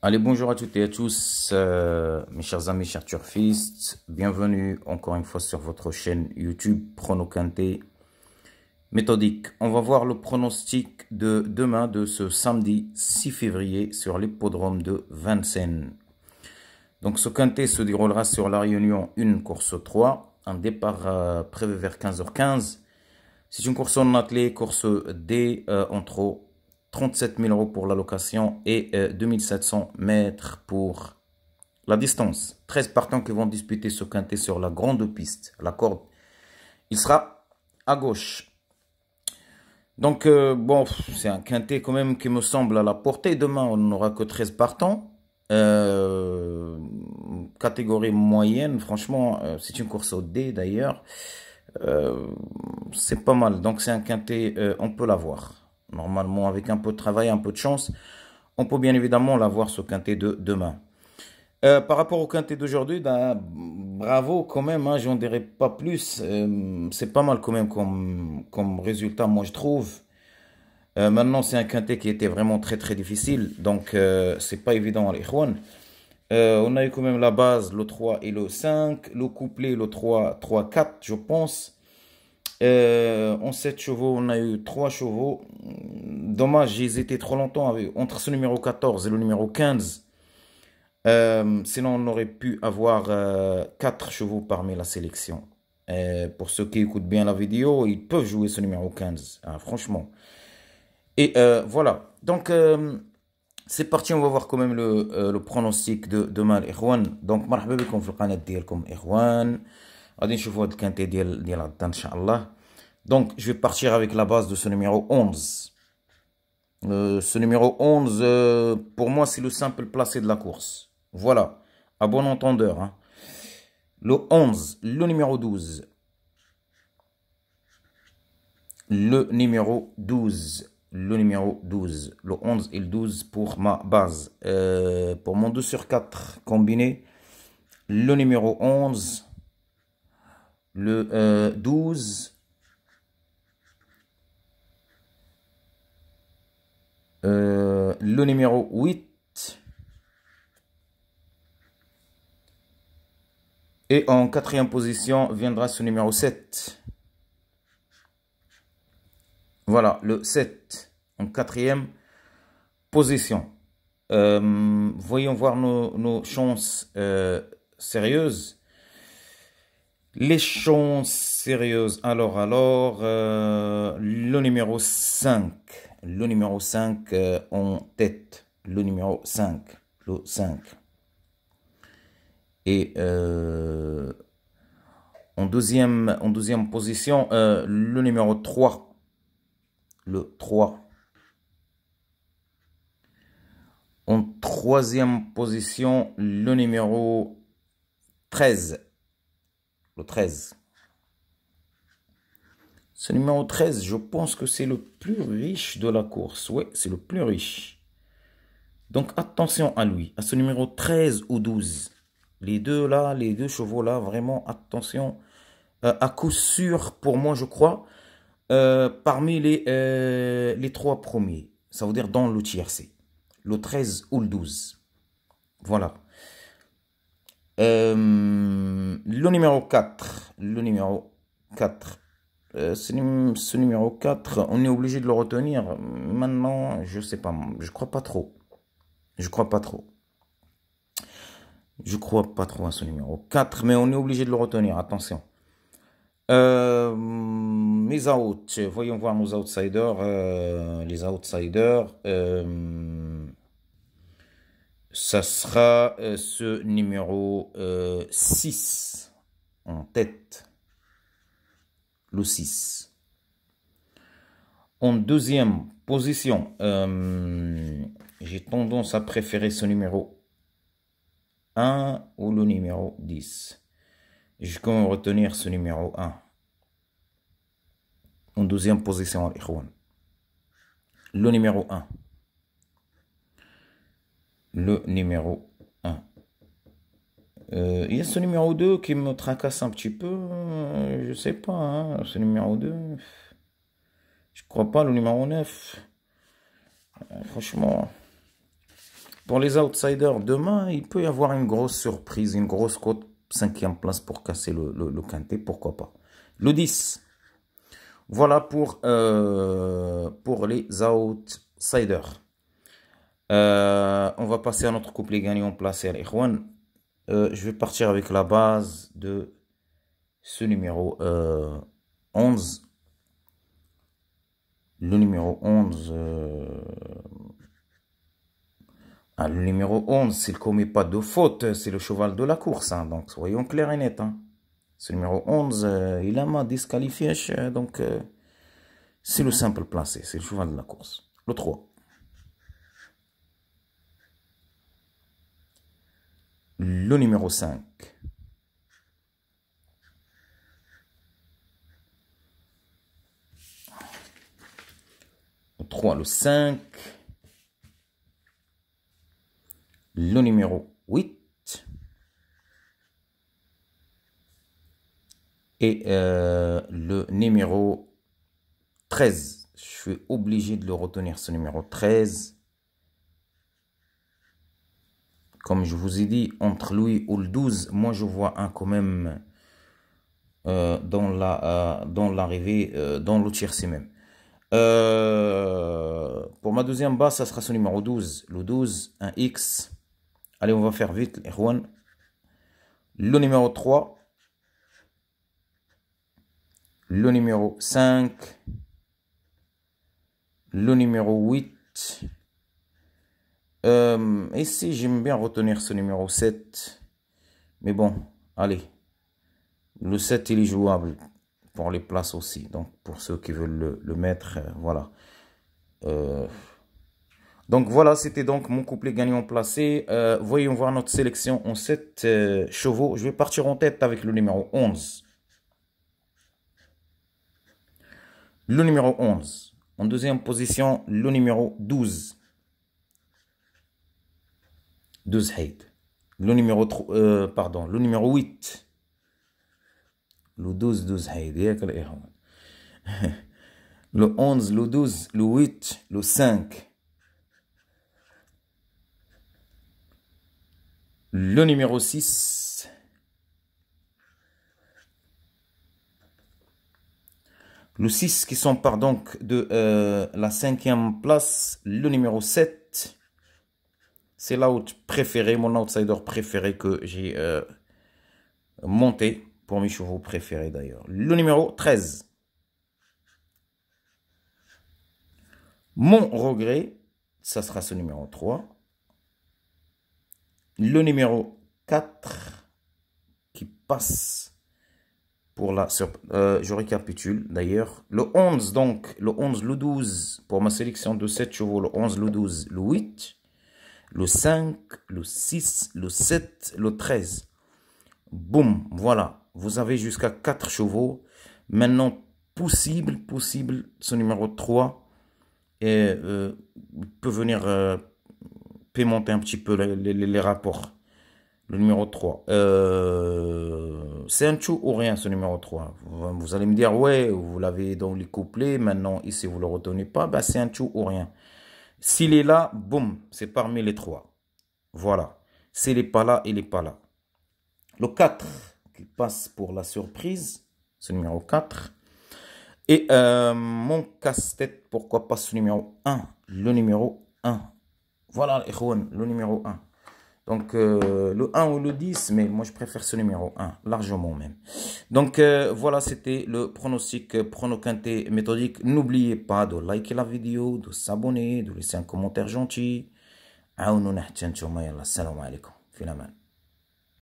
Allez, bonjour à toutes et à tous, mes chers amis, chers turfistes. Bienvenue encore une fois sur votre chaîne YouTube Prono Quintet Méthodique. On va voir le pronostic de demain, de ce samedi 6 février, sur l'hippodrome de Vincennes. Donc, ce quintet se déroulera sur la Réunion 1, course 3, un départ prévu vers 15h15. C'est une course en attelé, course D en trop. 37 000 € pour la location et 2700 mètres pour la distance. 13 partants qui vont disputer ce quintet sur la grande piste, la corde. Il sera à gauche. Donc, bon, c'est un quintet quand même qui me semble à la portée. Demain, on n'aura que 13 partants. Catégorie moyenne, franchement, c'est une course au D d'ailleurs. C'est pas mal. Donc, c'est un quintet, on peut l'avoir. Normalement, avec un peu de travail, un peu de chance, on peut bien évidemment l'avoir ce quintet de demain. Par rapport au quintet d'aujourd'hui, ben, bravo quand même, hein, j'en dirais pas plus. C'est pas mal quand même comme résultat, moi je trouve. Maintenant, c'est un quintet qui était vraiment très très difficile, donc c'est pas évident à l'Ikhwan. On a eu quand même la base, le 3 et le 5, le couplet, le 3, 3, 4, je pense. En 7 chevaux, on a eu 3 chevaux. Dommage, ils étaient trop longtemps entre ce numéro 14 et le numéro 15. Sinon, on aurait pu avoir 4 chevaux parmi la sélection. Pour ceux qui écoutent bien la vidéo, ils peuvent jouer ce numéro 15, hein, franchement. Et voilà. Donc, c'est parti, on va voir quand même le pronostic de demain, l'Ikhwan. Donc, marhaba bikum في القناة ديالكم إخوان. غادي نشوفوا هاد الكانتي ديال غدا ان شاء الله. Donc je vais partir avec la base de ce numéro 11. Ce numéro 11 pour moi c'est le simple placé de la course. Voilà, à bon entendeur, hein. Le 11, le numéro 12. Le numéro 12. Le numéro 12. Le 11 et le 12 pour ma base. Pour mon 2 sur 4 combiné, le numéro 11. Le 12, le numéro 8, et en quatrième position viendra ce numéro 7. Voilà, le 7 en quatrième position. Voyons voir nos chances sérieuses. Les chances sérieuses, alors, le numéro 5. Le numéro 5 en tête. Le numéro 5. Le 5. Et en deuxième position, le numéro 3. Le 3. En troisième position, le numéro 13. Le 13. Ce numéro 13, je pense que c'est le plus riche de la course. Oui, c'est le plus riche. Donc attention à lui, à ce numéro 13 ou 12. Les deux là, les deux chevaux là, vraiment attention. À coup sûr, pour moi, je crois, parmi les 3 premiers. Ça veut dire dans le tiercé. Le 13 ou le 12. Voilà. Le numéro 4. Le numéro 4. Ce numéro 4, on est obligé de le retenir. Maintenant, je sais pas. Je crois pas trop. Je crois pas trop. Je crois pas trop à ce numéro 4, mais on est obligé de le retenir. Attention. Mes outs. Voyons voir nos outsiders. Les outsiders. Ça sera ce numéro 6 en tête. Le 6. En deuxième position, j'ai tendance à préférer ce numéro 1 ou le numéro 10. Je vais quand même retenir ce numéro 1. En deuxième position, le numéro 1. Le numéro 1. Il y a ce numéro 2 qui me tracasse un petit peu. Je sais pas, hein, ce numéro 2. Je crois pas le numéro 9. Franchement, Pour les outsiders, demain, il peut y avoir une grosse surprise, une grosse cote, 5e place pour casser le quintet, pourquoi pas. Le 10. Voilà pour les outsiders. On va passer à notre couplet gagnant placé à l'Ikhwan. Je vais partir avec la base de ce numéro 11. Le numéro 11. Le numéro 11, s'il ne commet pas de faute, c'est le cheval de la course. Hein, donc, soyons clairs et nets. Hein. Ce numéro 11, il a m'a disqualifié. Donc, c'est le simple placé. C'est le cheval de la course. Le 3. Le numéro 5. Le 3, le 5. Le numéro 8. Et le numéro 13. Je suis obligé de le retenir, ce numéro 13. Comme je vous ai dit, entre lui ou le 12, moi je vois un quand même dans l'arrivée, dans le tiercé même. Pour ma deuxième base, ça sera ce numéro 12. Le 12, un X. Allez, on va faire vite, Erwan. Le numéro 3. Le numéro 5. Le numéro 8. Ici, j'aime bien retenir ce numéro 7. Mais bon, allez. Le 7, il est jouable pour les places aussi. Donc, pour ceux qui veulent le mettre, voilà. Donc, voilà, c'était donc mon couplet gagnant placé. Voyons voir notre sélection en 7 chevaux. Je vais partir en tête avec le numéro 11. Le numéro 11. En deuxième position, le numéro 12. 12 Haid. Le numéro 3, pardon, le numéro 8. Le 12, 12 Haid. Le 11, le 12, le 8, le 5. Le numéro 6. Le 6 qui s'empare donc de la 5e place. Le numéro 7. C'est l'out préféré, mon outsider préféré que j'ai monté pour mes chevaux préférés d'ailleurs. Le numéro 13. Mon regret, ça sera ce numéro 3. Le numéro 4 qui passe pour la... je récapitule d'ailleurs. Le 11 donc, le 11, le 12 pour ma sélection de 7 chevaux. Le 11, le 12, le 8. Le 5, le 6, le 7, le 13. Boum, voilà. Vous avez jusqu'à 4 chevaux. Maintenant, possible, ce numéro 3. Et peut venir pimenter un petit peu les rapports. Le numéro 3. C'est un chou ou rien ce numéro 3. Vous allez me dire, ouais, vous l'avez dans les couplets. Maintenant, ici, vous ne le retenez pas. Ben, c'est un chou ou rien. S'il est là, boum, c'est parmi les 3. Voilà. S'il n'est pas là, il n'est pas là. Le 4 qui passe pour la surprise. Ce numéro 4. Et mon casse-tête, pourquoi pas ce numéro 1. Le numéro 1. Voilà, le numéro 1. Donc, le 1 ou le 10, mais moi, je préfère ce numéro 1, largement même. Donc, voilà, c'était le pronostic prono-quintet méthodique. N'oubliez pas de liker la vidéo, de s'abonner, de laisser un commentaire gentil. Salam alaikum.